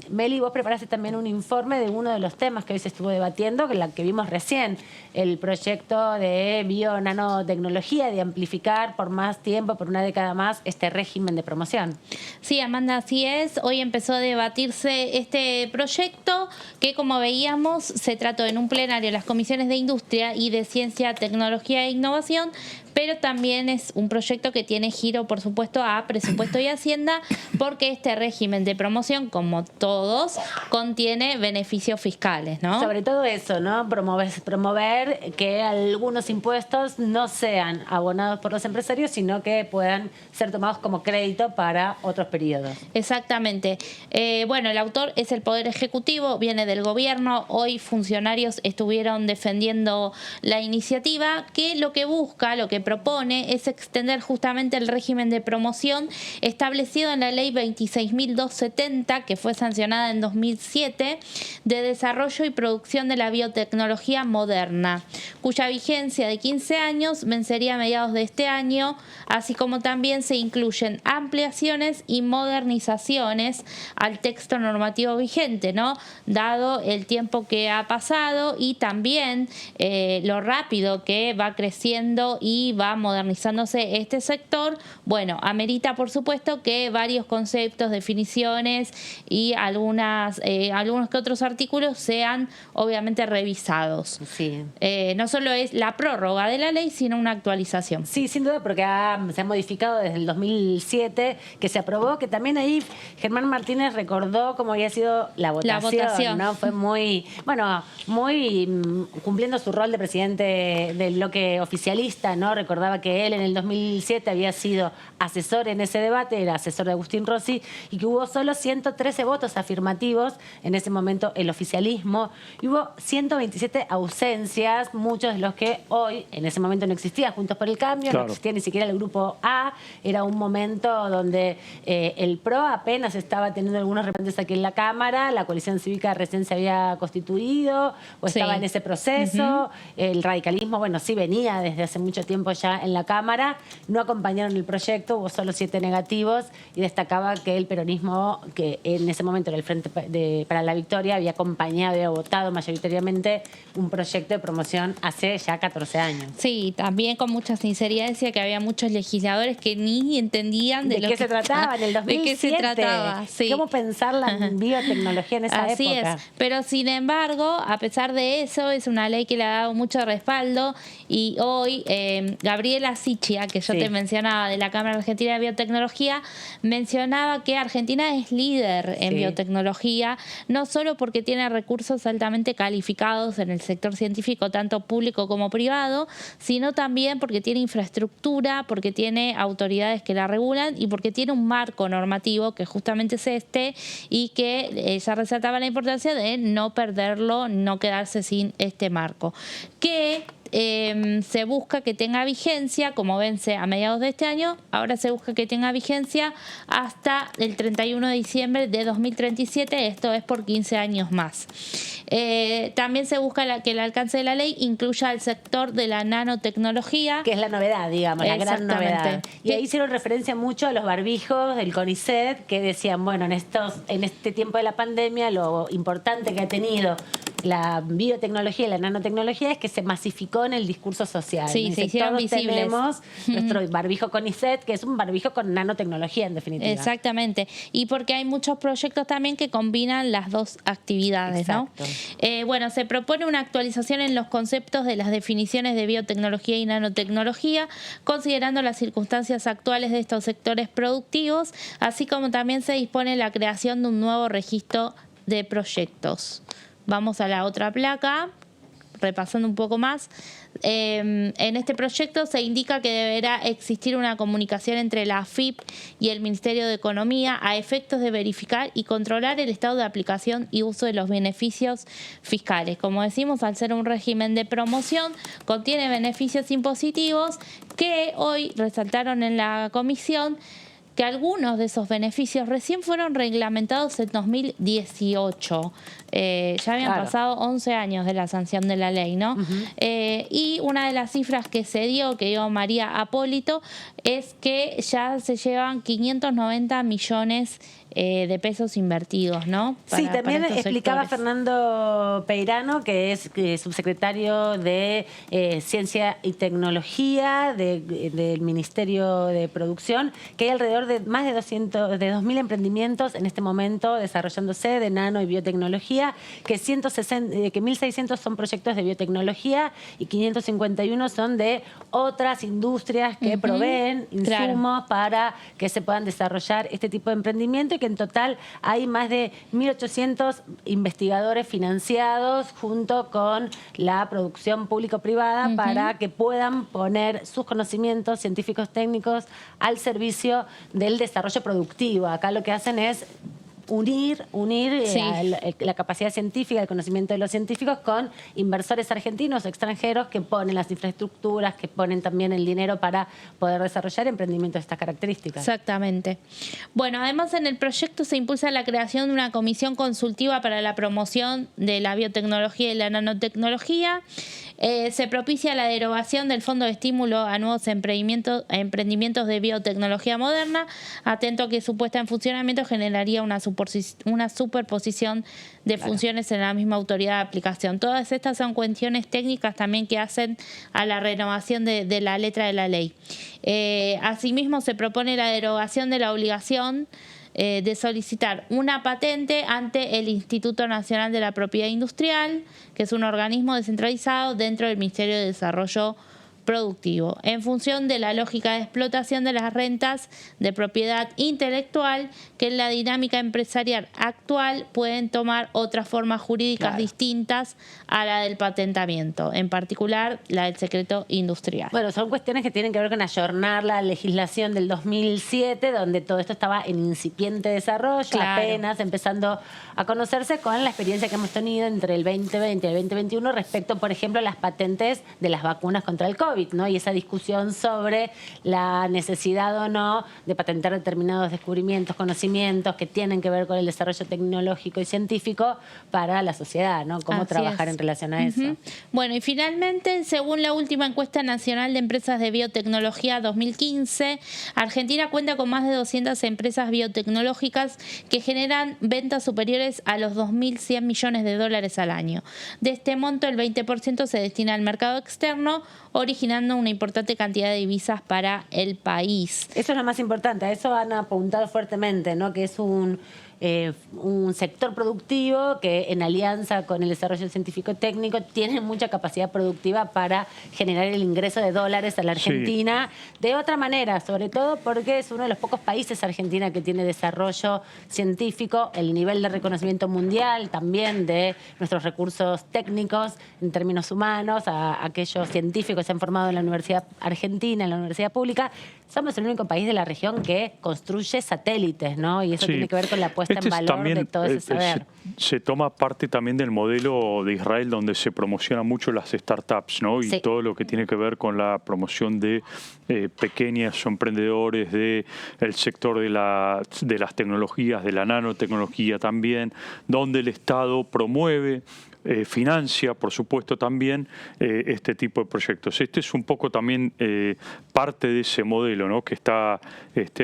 Meli, vos preparaste también un informe de uno de los temas que hoy se estuvo debatiendo, que la que vimos recién, el proyecto de bio-nanotecnología, de amplificar por más tiempo, por una década más, este régimen de promoción. Sí, Amanda, así es. Hoy empezó a debatirse este proyecto que, como veíamos, se trató en un plenario de las comisiones de Industria y de Ciencia, Tecnología e Innovación, pero también es un proyecto que tiene giro, por supuesto, a presupuesto y Hacienda, porque este régimen de promoción, como todos, contiene beneficios fiscales, ¿no? Sobre todo eso, ¿no? Promover que algunos impuestos no sean abonados por los empresarios, sino que puedan ser tomados como crédito para otros periodos. Exactamente. Bueno, el autor es el Poder Ejecutivo, viene del gobierno. Hoy funcionarios estuvieron defendiendo la iniciativa, que lo que busca, lo que propone es extender justamente el régimen de promoción establecido en la ley 26.270, que fue sancionada en 2007, de desarrollo y producción de la biotecnología moderna, cuya vigencia de 15 años vencería a mediados de este año, así como también se incluyen ampliaciones y modernizaciones al texto normativo vigente, ¿no? Dado el tiempo que ha pasado y también lo rápido que va creciendo y va modernizándose este sector, bueno, amerita por supuesto que varios conceptos, definiciones y algunos que otros artículos sean obviamente revisados. Sí. No solo es la prórroga de la ley, sino una actualización. Sí, sin duda, porque se ha modificado desde el 2007, que se aprobó, que también ahí Germán Martínez recordó cómo había sido la votación. ¿No? Fue muy cumpliendo su rol de presidente del bloque oficialista, ¿no? Recordaba que él en el 2007 había sido asesor en ese debate, era asesor de Agustín Rossi, y que hubo solo 113 votos afirmativos, en ese momento el oficialismo, y hubo 127 ausencias, muchos de los que hoy, en ese momento no existía Juntos por el Cambio, claro. No existía ni siquiera el Grupo A, era un momento donde el PRO apenas estaba teniendo algunos representantes aquí en la Cámara, la coalición cívica recién se había constituido, o estaba en ese proceso, el radicalismo, bueno, sí venía desde hace mucho tiempo ya en la Cámara, no acompañaron el proyecto, hubo solo 7 negativos y destacaba que el peronismo, que en ese momento era el Frente para la Victoria, había acompañado y había votado mayoritariamente un proyecto de promoción hace ya 14 años. Sí, también con mucha sinceridad decía que había muchos legisladores que ni entendían de qué se trataba en el 2007. De qué se trataba, sí. ¿Cómo pensar la biotecnología en esa época? Así es, pero sin embargo, a pesar de eso, es una ley que le ha dado mucho respaldo y hoy Gabriela Sichia, que yo te mencionaba, de la Cámara Argentina de Biotecnología, mencionaba que Argentina es líder en biotecnología, no solo porque tiene recursos altamente calificados en el sector científico, tanto público como privado, sino también porque tiene infraestructura, porque tiene autoridades que la regulan y porque tiene un marco normativo que justamente es este, y que ella resaltaba la importancia de no perderlo, no quedarse sin este marco, que se busca que tenga vigencia, como vence a mediados de este año, ahora se busca que tenga vigencia hasta el 31 de diciembre de 2037, esto es por 15 años más. También se busca que el alcance de la ley incluya el sector de la nanotecnología. Que es la novedad, digamos, la gran novedad. Y ahí hicieron referencia mucho a los barbijos del CONICET, que decían, bueno, en este tiempo de la pandemia, lo importante que ha tenido la biotecnología y la nanotecnología es que se masificó en el discurso social. Sí, se hicieron visibles. Tenemos nuestro barbijo CONICET, que es un barbijo con nanotecnología, en definitiva. Exactamente. Y porque hay muchos proyectos también que combinan las dos actividades, exacto, ¿no? Bueno, se propone una actualización en los conceptos de las definiciones de biotecnología y nanotecnología, considerando las circunstancias actuales de estos sectores productivos, así como también se dispone la creación de un nuevo registro de proyectos. Vamos a la otra placa, repasando un poco más. En este proyecto se indica que deberá existir una comunicación entre la AFIP y el Ministerio de Economía a efectos de verificar y controlar el estado de aplicación y uso de los beneficios fiscales. Como decimos, al ser un régimen de promoción, contiene beneficios impositivos que hoy resaltaron en la comisión que algunos de esos beneficios recién fueron reglamentados en 2018. Ya habían pasado 11 años de la sanción de la ley, ¿no? Y una de las cifras que se dio, que dio María Apólito, es que ya se llevan 590 millones de pesos invertidos, ¿no? Sí, también explicaba sectores. Fernando Peirano, que es subsecretario de Ciencia y Tecnología del Ministerio de Producción, que hay alrededor de más de 2.000 emprendimientos en este momento desarrollándose de nano y biotecnología, que 1.600 son proyectos de biotecnología y 551 son de otras industrias que proveen insumos para que se puedan desarrollar este tipo de emprendimiento, y que en total hay más de 1.800 investigadores financiados junto con la producción público-privada para que puedan poner sus conocimientos científicos técnicos al servicio del desarrollo productivo. Acá lo que hacen es unir la capacidad científica, el conocimiento de los científicos con inversores argentinos o extranjeros que ponen las infraestructuras, que ponen también el dinero para poder desarrollar emprendimientos de estas características. Exactamente. Bueno, además en el proyecto se impulsa la creación de una comisión consultiva para la promoción de la biotecnología y la nanotecnología. Se propicia la derogación del Fondo de Estímulo a nuevos emprendimientos de biotecnología moderna, atento a que su puesta en funcionamiento generaría una superposición de funciones en la misma autoridad de aplicación. Todas estas son cuestiones técnicas también que hacen a la renovación de la letra de la ley. Asimismo, se propone la derogación de la obligación de solicitar una patente ante el Instituto Nacional de la Propiedad Industrial, que es un organismo descentralizado dentro del Ministerio de Desarrollo Productivo, en función de la lógica de explotación de las rentas de propiedad intelectual que en la dinámica empresarial actual pueden tomar otras formas jurídicas distintas a la del patentamiento, en particular la del secreto industrial. Bueno, son cuestiones que tienen que ver con ayornar la legislación del 2007, donde todo esto estaba en incipiente desarrollo, apenas empezando a conocerse, con la experiencia que hemos tenido entre el 2020 y el 2021 respecto, por ejemplo, a las patentes de las vacunas contra el COVID, ¿no? Y esa discusión sobre la necesidad o no de patentar determinados descubrimientos, conocimientos que tienen que ver con el desarrollo tecnológico y científico para la sociedad, ¿no? Cómo trabajar en relación a eso. Bueno, y finalmente, según la última encuesta nacional de empresas de biotecnología 2015, Argentina cuenta con más de 200 empresas biotecnológicas que generan ventas superiores a los 2.100 millones de dólares al año. De este monto, el 20% se destina al mercado externo, originando una importante cantidad de divisas para el país. Eso es lo más importante, a eso han apuntado fuertemente, ¿no? Que es un sector productivo que en alianza con el desarrollo científico-técnico tiene mucha capacidad productiva para generar el ingreso de dólares a la Argentina de otra manera, sobre todo porque es uno de los pocos países, Argentina, que tiene desarrollo científico, el nivel de reconocimiento mundial también de nuestros recursos técnicos en términos humanos, a aquellos científicos que se han formado en la Universidad Argentina, en la Universidad Pública. Somos el único país de la región que construye satélites, ¿no? Y eso tiene que ver con la puesta en valor también, de todo ese saber. Se toma parte también del modelo de Israel, donde se promocionan mucho las startups, ¿no? Y todo lo que tiene que ver con la promoción de pequeños emprendedores, del sector de las tecnologías, de la nanotecnología también, donde el Estado promueve, financia, por supuesto, también este tipo de proyectos. Este es un poco también parte de ese modelo, ¿no? Que está,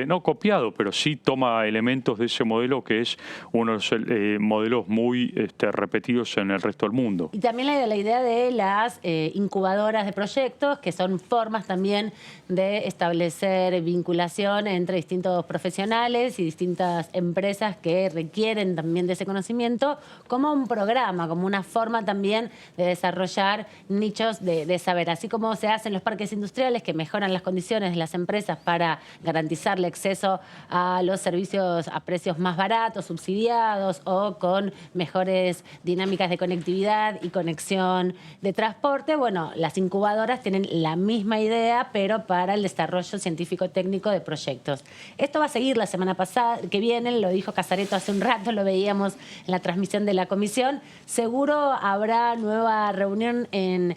no copiado, pero sí toma elementos de ese modelo, que es uno de los modelos muy repetidos en el resto del mundo. Y también la idea de las incubadoras de proyectos, que son formas también de establecer vinculación entre distintos profesionales y distintas empresas que requieren también de ese conocimiento, como un programa, como una forma también de desarrollar nichos de saber, así como se hacen los parques industriales que mejoran las condiciones de las empresas para garantizarle acceso a los servicios a precios más baratos, subsidiados o con mejores dinámicas de conectividad y conexión de transporte. Bueno, las incubadoras tienen la misma idea, pero para el desarrollo científico-técnico de proyectos. Esto va a seguir la semana pasada, que viene, lo dijo Casareto hace un rato, lo veíamos en la transmisión de la comisión. Seguro habrá nueva reunión en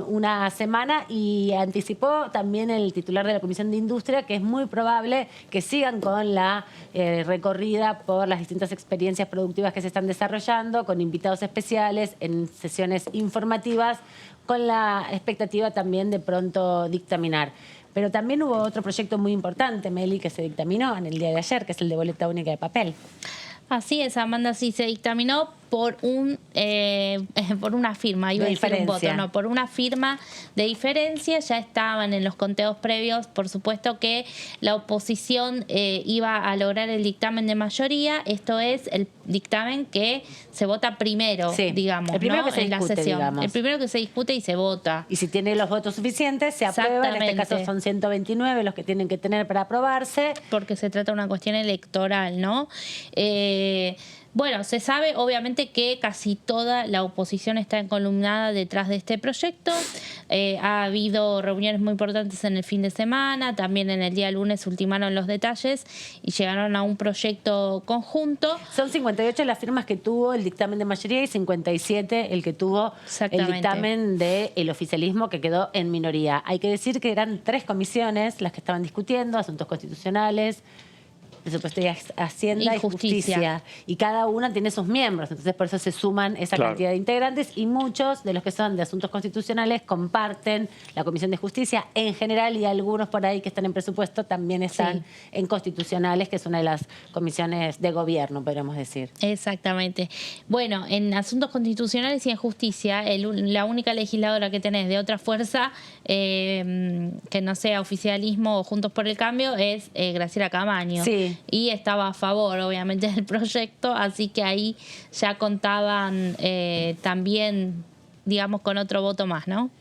una semana, y anticipó también el titular de la Comisión de Industria que es muy probable que sigan con la recorrida por las distintas experiencias productivas que se están desarrollando, con invitados especiales en sesiones informativas, con la expectativa también de pronto dictaminar. Pero también hubo otro proyecto muy importante, Meli, que se dictaminó en el día de ayer, que es el de boleta única de papel. Así es, Amanda, sí se dictaminó por por una firma, iba a decir un voto, no, por una firma de diferencia. Ya estaban en los conteos previos, por supuesto, que la oposición iba a lograr el dictamen de mayoría. Esto es el dictamen que se vota primero, digamos, el primero, ¿no?, que se discute, en la sesión. Digamos. El primero que se discute y se vota. Y si tiene los votos suficientes, se aprueba. En este caso son 129 los que tienen que tener para aprobarse. Porque se trata de una cuestión electoral, ¿no? Bueno, se sabe obviamente que casi toda la oposición está encolumnada detrás de este proyecto. Ha habido reuniones muy importantes en el fin de semana, también en el día lunes ultimaron los detalles y llegaron a un proyecto conjunto. Son 58 las firmas que tuvo el dictamen de mayoría y 57 el que tuvo el dictamen del oficialismo, que quedó en minoría. Hay que decir que eran 3 comisiones las que estaban discutiendo: asuntos constitucionales, presupuesto y Hacienda y Justicia. Y cada una tiene sus miembros, entonces por eso se suman esa cantidad de integrantes, y muchos de los que son de asuntos constitucionales comparten la Comisión de Justicia en general, y algunos por ahí que están en presupuesto también están en constitucionales, que es una de las comisiones de gobierno, podríamos decir. Exactamente. Bueno, en asuntos constitucionales y en justicia, la única legisladora que tenés de otra fuerza que no sea oficialismo o Juntos por el Cambio es Graciela Camaño. Sí. Y estaba a favor, obviamente, del proyecto, así que ahí ya contaban también, digamos, con otro voto más, ¿no?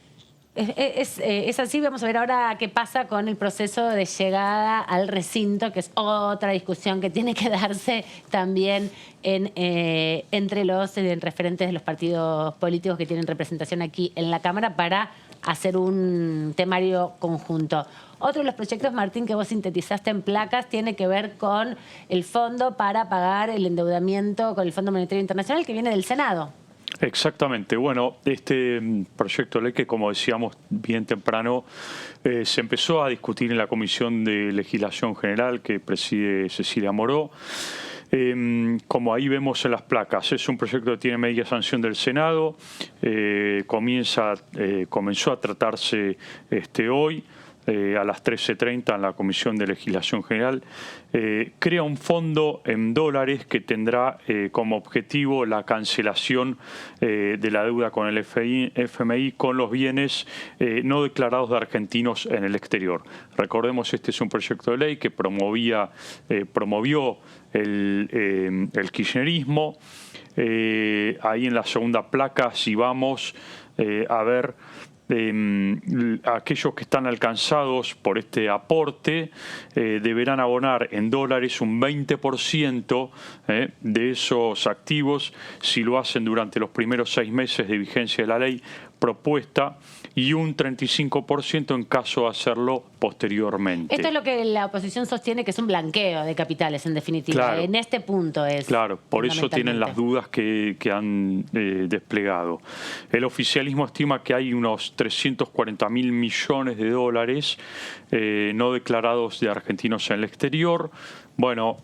Es así. Vamos a ver ahora qué pasa con el proceso de llegada al recinto, que es otra discusión que tiene que darse también entre los referentes de los partidos políticos que tienen representación aquí en la Cámara, para hacer un temario conjunto. Otro de los proyectos, Martín, que vos sintetizaste en placas, tiene que ver con el fondo para pagar el endeudamiento con el Fondo Monetario Internacional, que viene del Senado. Exactamente. Bueno, este proyecto de ley, que como decíamos bien temprano, se empezó a discutir en la Comisión de Legislación General que preside Cecilia Moró. Como ahí vemos en las placas, es un proyecto que tiene media sanción del Senado, comenzó a tratarse hoy. a las 13:30 en la Comisión de Legislación General, crea un fondo en dólares que tendrá como objetivo la cancelación de la deuda con el FMI con los bienes no declarados de argentinos en el exterior. Recordemos, este es un proyecto de ley que promovió el kirchnerismo. Ahí en la segunda placa, si vamos a ver aquellos que están alcanzados por este aporte, deberán abonar en dólares un 20% de esos activos si lo hacen durante los primeros 6 meses de vigencia de la ley propuesta, y un 35% en caso de hacerlo posteriormente. Esto es lo que la oposición sostiene, que es un blanqueo de capitales, en definitiva. Claro. En este punto es. Claro, por eso tienen las dudas que han desplegado. El oficialismo estima que hay unos 340.000 millones de dólares no declarados de argentinos en el exterior. Bueno,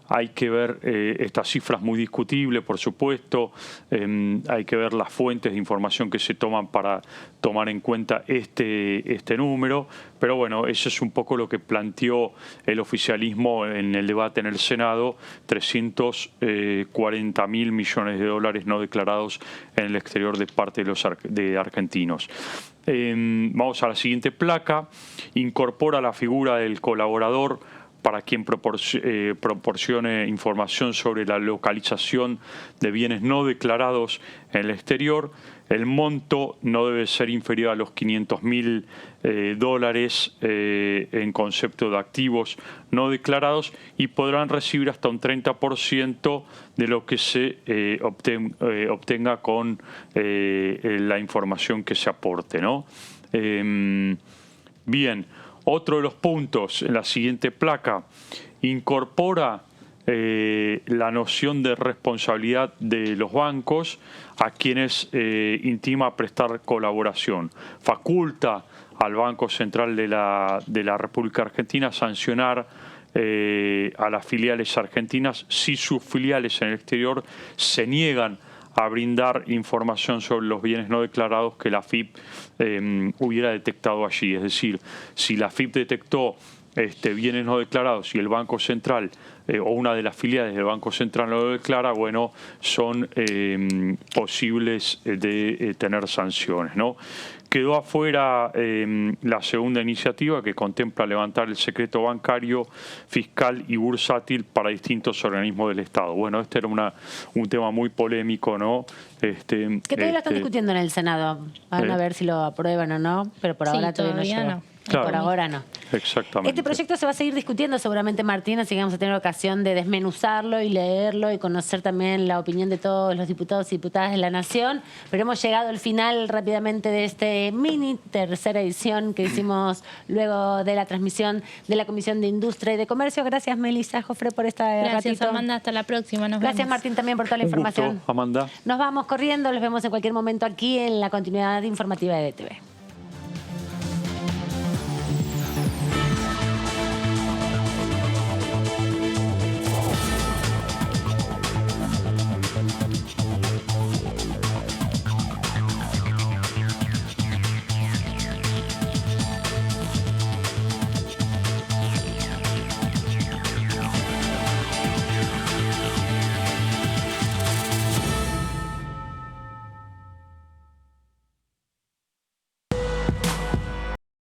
hay que ver, esta cifra es muy discutible, por supuesto. Hay que ver las fuentes de información que se toman para tomar en cuenta este número. Pero bueno, eso es un poco lo que planteó el oficialismo en el debate en el Senado: 340.000 millones de dólares no declarados en el exterior de parte de argentinos. Vamos a la siguiente placa. Incorpora la figura del colaborador para quien proporcione información sobre la localización de bienes no declarados en el exterior. El monto no debe ser inferior a los $500.000 dólares en concepto de activos no declarados, y podrán recibir hasta un 30% de lo que se obtenga con la información que se aporte, ¿no? Bien. Otro de los puntos en la siguiente placa: incorpora la noción de responsabilidad de los bancos a quienes intima prestar colaboración. Faculta al Banco Central de la República Argentina sancionar a las filiales argentinas si sus filiales en el exterior se niegan a brindar información sobre los bienes no declarados que la AFIP hubiera detectado allí. Es decir, si la AFIP detectó bienes no declarados y el Banco Central o una de las filiales del Banco Central no lo declara, bueno, son posibles de tener sanciones, ¿no? Quedó afuera la segunda iniciativa, que contempla levantar el secreto bancario, fiscal y bursátil para distintos organismos del Estado. Bueno, este era un tema muy polémico, ¿no? Que todavía lo están discutiendo en el Senado. Van a ver si lo aprueban o no, pero por ahora todavía no. Claro. Por ahora no. Exactamente. Este proyecto se va a seguir discutiendo seguramente, Martín, así que vamos a tener ocasión de desmenuzarlo y leerlo y conocer también la opinión de todos los diputados y diputadas de la Nación. Pero hemos llegado al final rápidamente de este mini tercera edición que hicimos luego de la transmisión de la Comisión de Industria y de Comercio. Gracias, Melissa Jofre, por esta Gracias, ratito. Amanda. Hasta la próxima. Nos Gracias, vemos. Martín, también por toda la información. Un gusto, Amanda. Nos vamos corriendo. Los vemos en cualquier momento aquí en la continuidad informativa de DTV.